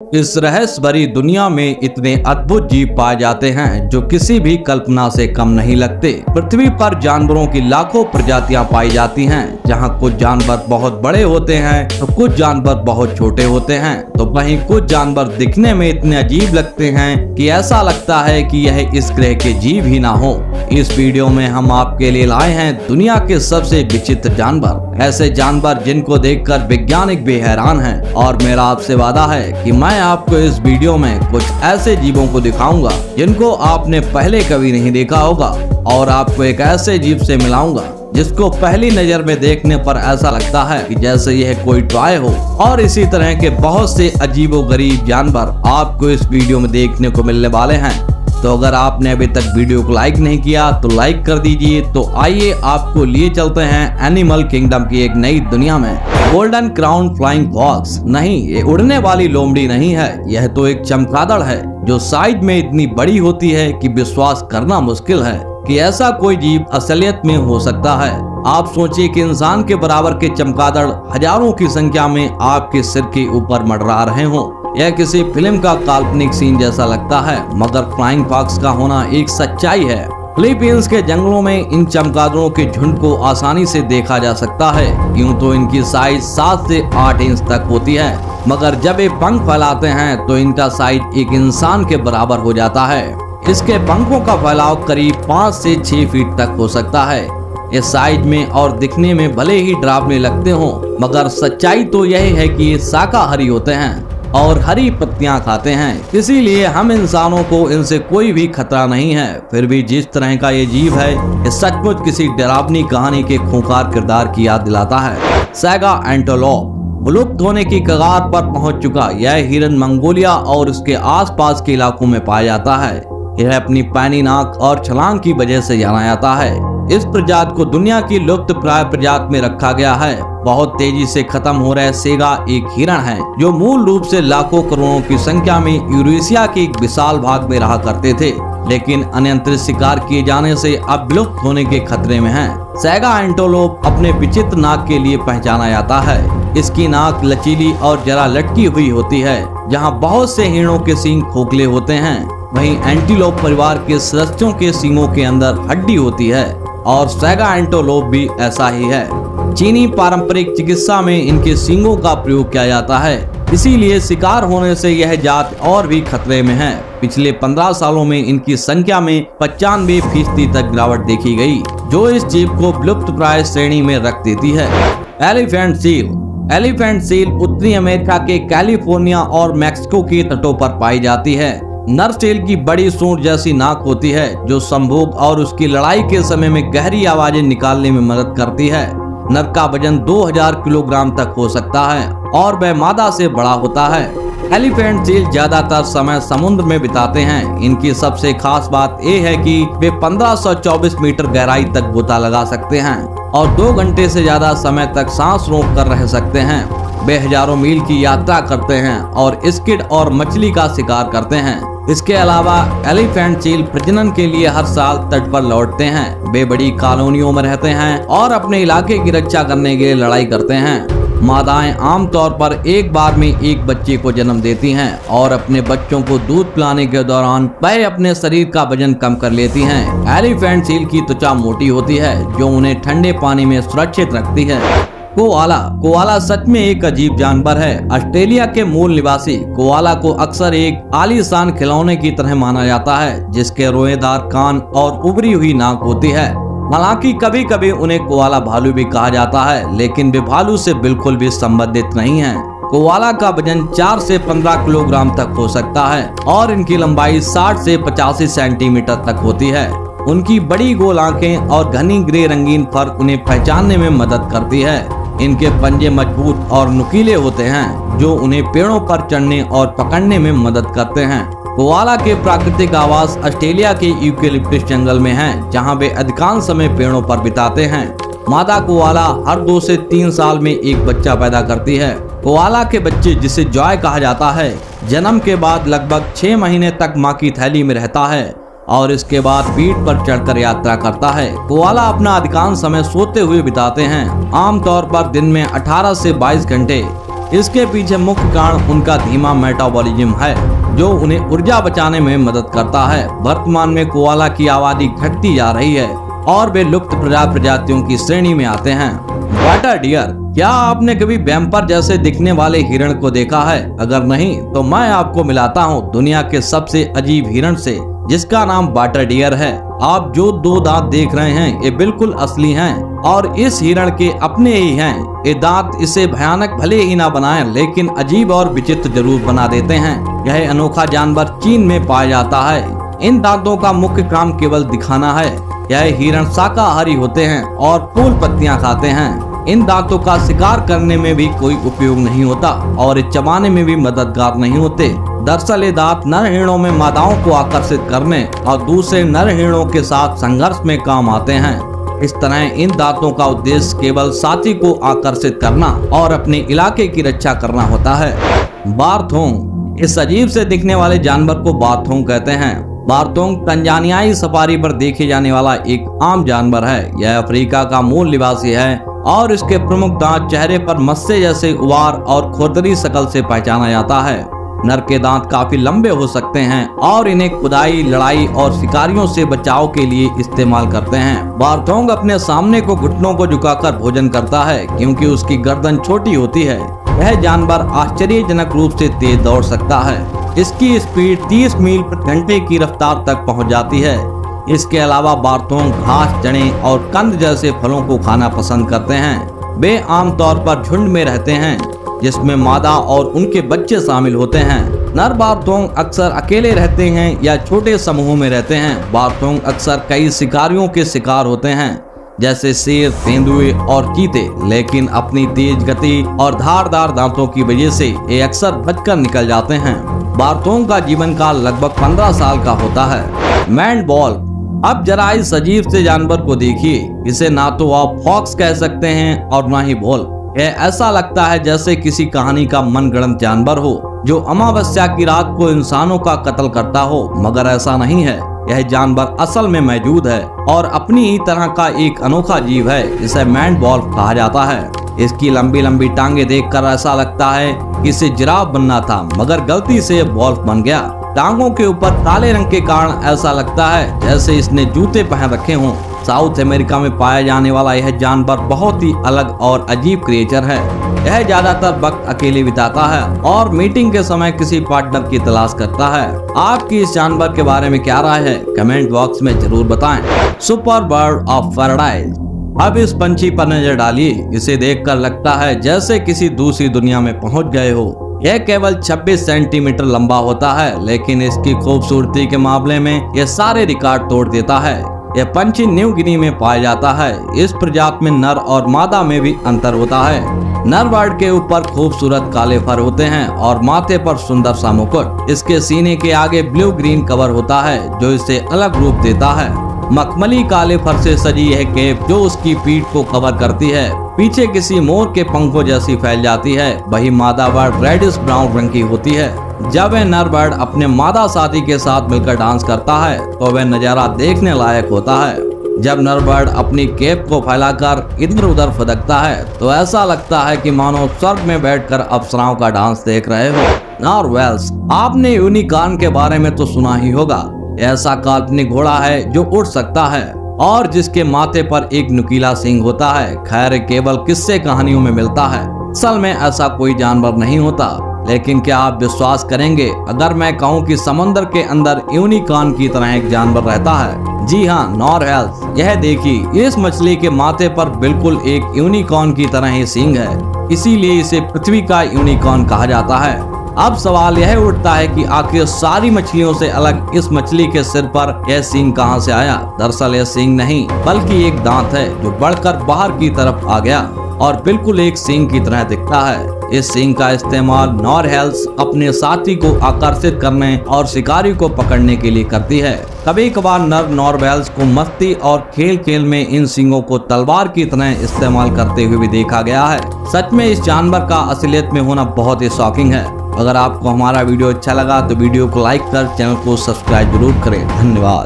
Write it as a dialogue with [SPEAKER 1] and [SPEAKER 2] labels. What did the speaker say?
[SPEAKER 1] इस रहस्य भरी दुनिया में इतने अद्भुत जीव पाए जाते हैं जो किसी भी कल्पना से कम नहीं लगते। पृथ्वी पर जानवरों की लाखों प्रजातियां पाई जाती हैं, जहां कुछ जानवर बहुत बड़े होते हैं तो कुछ जानवर बहुत छोटे होते हैं, तो वहीं कुछ जानवर दिखने में इतने अजीब लगते हैं कि ऐसा लगता है कि यह इस ग्रह के जीव ही ना हो। इस वीडियो में हम आपके लिए लाए हैं दुनिया के सबसे विचित्र जानवर, ऐसे जानवर जिनको देखकर वैज्ञानिक भी हैरान हैं। और मेरा आपसे वादा है कि मैं आपको इस वीडियो में कुछ ऐसे जीवों को दिखाऊंगा जिनको आपने पहले कभी नहीं देखा होगा, और आपको एक ऐसे जीव से मिलाऊंगा जिसको पहली नजर में देखने पर ऐसा लगता है कि जैसे यह कोई टॉय हो। और इसी तरह के बहुत से अजीबोगरीब जानवर आपको इस वीडियो में देखने को मिलने वाले हैं। तो अगर आपने अभी तक वीडियो को लाइक नहीं किया तो लाइक कर दीजिए। तो आइए आपको लिए चलते हैं एनिमल किंगडम की एक नई दुनिया में। गोल्डन क्राउन फ्लाइंग फॉक्स नहीं, ये उड़ने वाली लोमड़ी नहीं है, यह तो एक चमगादड़ है जो साइज में इतनी बड़ी होती है कि विश्वास करना मुश्किल है कि ऐसा कोई जीव असलियत में हो सकता है। आप सोचिए कि इंसान के बराबर के चमगादड़ हजारों की संख्या में आपके सिर के ऊपर मंडरा रहे हों। यह किसी फिल्म का काल्पनिक सीन जैसा लगता है, मगर फ्लाइंग फॉक्स का होना एक सच्चाई है। फिलीपींस के जंगलों में इन चमगादड़ों के झुंड को आसानी से देखा जा सकता है। यूं तो इनकी साइज 7 से 8 इंच तक होती है, मगर जब ये पंख फैलाते हैं तो इनका साइज एक इंसान के बराबर हो जाता है। इसके पंखों का फैलाव करीब 5 से 6 फीट तक हो सकता है। ये साइज में और दिखने में भले ही डरावने लगते हों, मगर सच्चाई तो यह है कि ये शाकाहारी होते हैं और हरी पत्तियां खाते हैं, इसीलिए हम इंसानों को इनसे कोई भी खतरा नहीं है। फिर भी जिस तरह का ये जीव है, ये सचमुच किसी डरावनी कहानी के खूंखार किरदार की याद दिलाता है। सैगा एंटेलोप विलुप्त होने की कगार पर पहुंच चुका यह हिरन मंगोलिया और उसके आसपास के इलाकों में पाया जाता है। यह अपनी पैनी नाक और छलांग की वजह से जाना जाता है। इस प्रजाति को दुनिया की लुप्त प्राय प्रजाति में रखा गया है। बहुत तेजी से खत्म हो रहे सेगा एक हिरण है जो मूल रूप से लाखों करोड़ों की संख्या में यूरेशिया के एक विशाल भाग में रहा करते थे, लेकिन अनियंत्रित शिकार किए जाने से अब विलुप्त होने के खतरे में हैं। सैगा एंटेलोप अपने विचित्र नाक के लिए पहचाना जाता है। इसकी नाक लचीली और जरा लटकी हुई होती है। जहाँ बहुत से हिरणों के सींग खोखले होते हैं, वहीं एंटीलोप परिवार के सदस्यों के सींगों के अंदर हड्डी होती है, और सैगा एंटेलोप भी ऐसा ही है। चीनी पारंपरिक चिकित्सा में इनके सींगों का प्रयोग किया जाता है, इसीलिए शिकार होने से यह जात और भी खतरे में है। पिछले 15 सालों में इनकी संख्या में 95% तक गिरावट देखी गई, जो इस जीव को विलुप्त प्राय श्रेणी में रख देती है। एलिफेंट सील एलिफेंट सील उत्तरी अमेरिका के कैलिफोर्निया और मैक्सिको के तटों पर पाई जाती है। नर सील की बड़ी सूंड जैसी नाक होती है जो संभोग और उसकी लड़ाई के समय में गहरी आवाजें निकालने में मदद करती है। नर का वजन 2000 किलोग्राम तक हो सकता है और वह मादा से बड़ा होता है। एलिफेंट सील ज्यादातर समय समुद्र में बिताते हैं। इनकी सबसे खास बात यह है कि वे 1524 मीटर गहराई तक गोता लगा सकते हैं और 2 घंटे से ज्यादा समय तक सांस रोक कर रह सकते हैं। वे हजारों मील की यात्रा करते हैं और स्क्विड और मछली का शिकार करते हैं। इसके अलावा एलिफेंट सील प्रजनन के लिए हर साल तट पर लौटते हैं। वे बड़ी कॉलोनियों में रहते हैं और अपने इलाके की रक्षा करने के लिए लड़ाई करते हैं। मादाएं आमतौर पर एक बार में एक बच्चे को जन्म देती हैं और अपने बच्चों को दूध पिलाने के दौरान वह अपने शरीर का वजन कम कर लेती हैं। एलिफेंट सील की त्वचा मोटी होती है जो उन्हें ठंडे पानी में सुरक्षित रखती है। कोआला सच में एक अजीब जानवर है। ऑस्ट्रेलिया के मूल निवासी कोआला को अक्सर एक आलीशान खिलौने की तरह माना जाता है, जिसके रोएदार कान और उभरी हुई नाक होती है। हालांकि कभी कभी उन्हें कोआला भालू भी कहा जाता है, लेकिन वे भालू से बिल्कुल भी संबंधित नहीं हैं। कोआला का वजन 4 से 15 किलोग्राम तक हो सकता है और इनकी लंबाई 60 से 85 सेंटीमीटर तक होती है। उनकी बड़ी गोल आंखें और घनी ग्रे रंगीन फर उन्हें पहचानने में मदद करती है। इनके पंजे मजबूत और नुकीले होते हैं जो उन्हें पेड़ों पर चढ़ने और पकड़ने में मदद करते हैं। कोआला के प्राकृतिक आवास ऑस्ट्रेलिया के यूकेलिप्टस जंगल में हैं, जहां वे अधिकांश समय पेड़ों पर बिताते हैं। मादा कोआला हर 2 से 3 साल में एक बच्चा पैदा करती है। कोआला के बच्चे, जिसे जॉय कहा जाता है, जन्म के बाद लगभग 6 महीने तक मां की थैली में रहता है और इसके बाद पीठ पर चढ़कर यात्रा करता है। कोआला अपना अधिकांश समय सोते हुए बिताते हैं, आमतौर पर दिन में 18 से 22 घंटे। इसके पीछे मुख्य कारण उनका धीमा मेटाबॉलिज्म है, जो उन्हें ऊर्जा बचाने में मदद करता है। वर्तमान में कोआला की आबादी घटती जा रही है और वे लुप्त प्रजातियों की श्रेणी में आते हैं। वाटर डियर, क्या आपने कभी वैम्पर जैसे दिखने वाले हिरण को देखा है? अगर नहीं तो मैं आपको मिलाता हूँ दुनिया के सबसे अजीब हिरण से, जिसका नाम वाटर डियर है। आप जो 2 दांत देख रहे हैं ये बिल्कुल असली हैं और इस हिरण के अपने ही हैं। ये दांत इसे भयानक भले ही ना बनाएं, लेकिन अजीब और विचित्र जरूर बना देते हैं। यह अनोखा जानवर चीन में पाया जाता है। इन दांतों का मुख्य काम केवल दिखाना है। यह हिरण शाकाहारी होते हैं और फूल पत्तियां खाते हैं। इन दांतों का शिकार करने में भी कोई उपयोग नहीं होता और चबाने में भी मददगार नहीं होते। दरअसल ये दांत नर हिरणों में मादाओं को आकर्षित करने और दूसरे नर हिरणों के साथ संघर्ष में काम आते हैं। इस तरह इन दांतों का उद्देश्य केवल साथी को आकर्षित करना और अपने इलाके की रक्षा करना होता है। बारथोंग, इस अजीब से दिखने वाले जानवर को बारथोंग कहते हैं। बारथोंग तंजानियाई सफारी पर देखे जाने वाला एक आम जानवर है। यह अफ्रीका का मूल निवासी है और इसके प्रमुख दांत चेहरे पर मस्से जैसे उबार और खुरदरी शक्ल से पहचाना जाता है। नर के दांत काफी लंबे हो सकते हैं और इन्हें खुदाई, लड़ाई और शिकारियों से बचाव के लिए इस्तेमाल करते हैं। बारथोंग अपने सामने को घुटनों को झुकाकर भोजन करता है क्योंकि उसकी गर्दन छोटी होती है। यह जानवर आश्चर्यजनक रूप से तेज दौड़ सकता है। इसकी स्पीड 30 मील प्रति घंटे की रफ्तार तक पहुंच जाती है। इसके अलावा बारथोंग घास, चने और कंद जैसे फलों को खाना पसंद करते हैं। वे आमतौर पर झुंड में रहते हैं, जिसमें मादा और उनके बच्चे शामिल होते हैं। नर बारथोंग अक्सर अकेले रहते हैं या छोटे समूहों में रहते हैं। बारथोंग अक्सर कई शिकारियों के शिकार होते हैं, जैसे शेर, तेंदुए और चीते, लेकिन अपनी तेज गति और धारदार दांतों की वजह से ये अक्सर बचकर निकल जाते हैं। बारथोंग का जीवन काल लगभग 15 साल का होता है। मैन बॉल, अब जरा इस अजीब से जानवर को देखिए। इसे ना तो आप फॉक्स कह सकते हैं और ना ही बॉल। यह ऐसा लगता है जैसे किसी कहानी का मनगढ़ंत जानवर हो जो अमावस्या की रात को इंसानों का कत्ल करता हो, मगर ऐसा नहीं है। यह जानवर असल में मौजूद है और अपनी ही तरह का एक अनोखा जीव है। इसे मैन वॉल्फ कहा जाता है। इसकी लंबी लंबी टांगे देखकर ऐसा लगता है कि इसे जिराफ बनना था, मगर गलती से वॉल्फ बन गया। टांगों के ऊपर काले रंग के कारण ऐसा लगता है जैसे इसने जूते पहन रखे हों। साउथ अमेरिका में पाया जाने वाला यह जानवर बहुत ही अलग और अजीब क्रिएचर है। यह ज्यादातर वक्त अकेले बिताता है और मीटिंग के समय किसी पार्टनर की तलाश करता है। आपकी इस जानवर के बारे में क्या राय है? कमेंट बॉक्स में जरूर बताएं। सुपर बर्ड ऑफ पैराडाइज, अब इस पंछी पर नजर डालिए। इसे देखकर लगता है जैसे किसी दूसरी दुनिया में पहुंच गए हो। यह केवल 26 सेंटीमीटर लंबा होता है, लेकिन इसकी खूबसूरती के मामले में यह सारे रिकॉर्ड तोड़ देता है। यह पंछी न्यू गिनी में पाया जाता है। इस प्रजाति में नर और मादा में भी अंतर होता है। नर बर्ड के ऊपर खूबसूरत काले फर होते हैं और माथे पर सुंदर सा मुकुट। इसके सीने के आगे ब्लू ग्रीन कवर होता है जो इसे अलग रूप देता है। मखमली काले फर से सजी यह केप जो उसकी पीठ को कवर करती है, पीछे किसी मोर के पंखों जैसी फैल जाती है। वही मादा बर्ड रेडिश ब्राउन रंग की होती है। जब वह नर बर्ड अपने मादा साथी के साथ मिलकर डांस करता है तो वह नजारा देखने लायक होता है। जब नर बर्ड अपनी केप को फैलाकर इधर उधर फदकता है तो ऐसा लगता है कि मानो स्वर्ग में बैठकर अप्सराओं का डांस देख रहे हो। नॉर्वेल्स, आपने यूनिकॉर्न के बारे में तो सुना ही होगा। ऐसा काल्पनिक घोड़ा है जो उड़ सकता है और जिसके माथे पर एक नुकीला सींग होता है। खैर, केवल किस्से कहानियों में मिलता है। असल में ऐसा कोई जानवर नहीं होता। लेकिन क्या आप विश्वास करेंगे अगर मैं कहूं कि समंदर के अंदर यूनिकॉर्न की तरह एक जानवर रहता है? जी हाँ, नॉरहेल्स। यह देखिए, इस मछली के माथे पर बिल्कुल एक यूनिकॉर्न की तरह ही सींग है, इसीलिए इसे पृथ्वी का यूनिकॉर्न कहा जाता है। अब सवाल यह उठता है कि आखिर सारी मछलियों से अलग इस मछली के सिर पर यह सींग कहां से आया? दरअसल यह सींग नहीं बल्कि एक दांत है जो बढ़कर बाहर की तरफ आ गया और बिल्कुल एक सींग की तरह दिखता है। इस सींग का इस्तेमाल नॉरहेल्स अपने साथी को आकर्षित करने और शिकारी को पकड़ने के लिए करती है। कभी कभार नर नॉरहेल्स को मस्ती और खेल खेल में इन सींगों को तलवार की तरह इस्तेमाल करते हुए भी देखा गया है। सच में इस जानवर का असलियत में होना बहुत ही शॉकिंग है। अगर आपको हमारा वीडियो अच्छा लगा तो वीडियो को लाइक कर चैनल को सब्सक्राइब जरूर करें। धन्यवाद।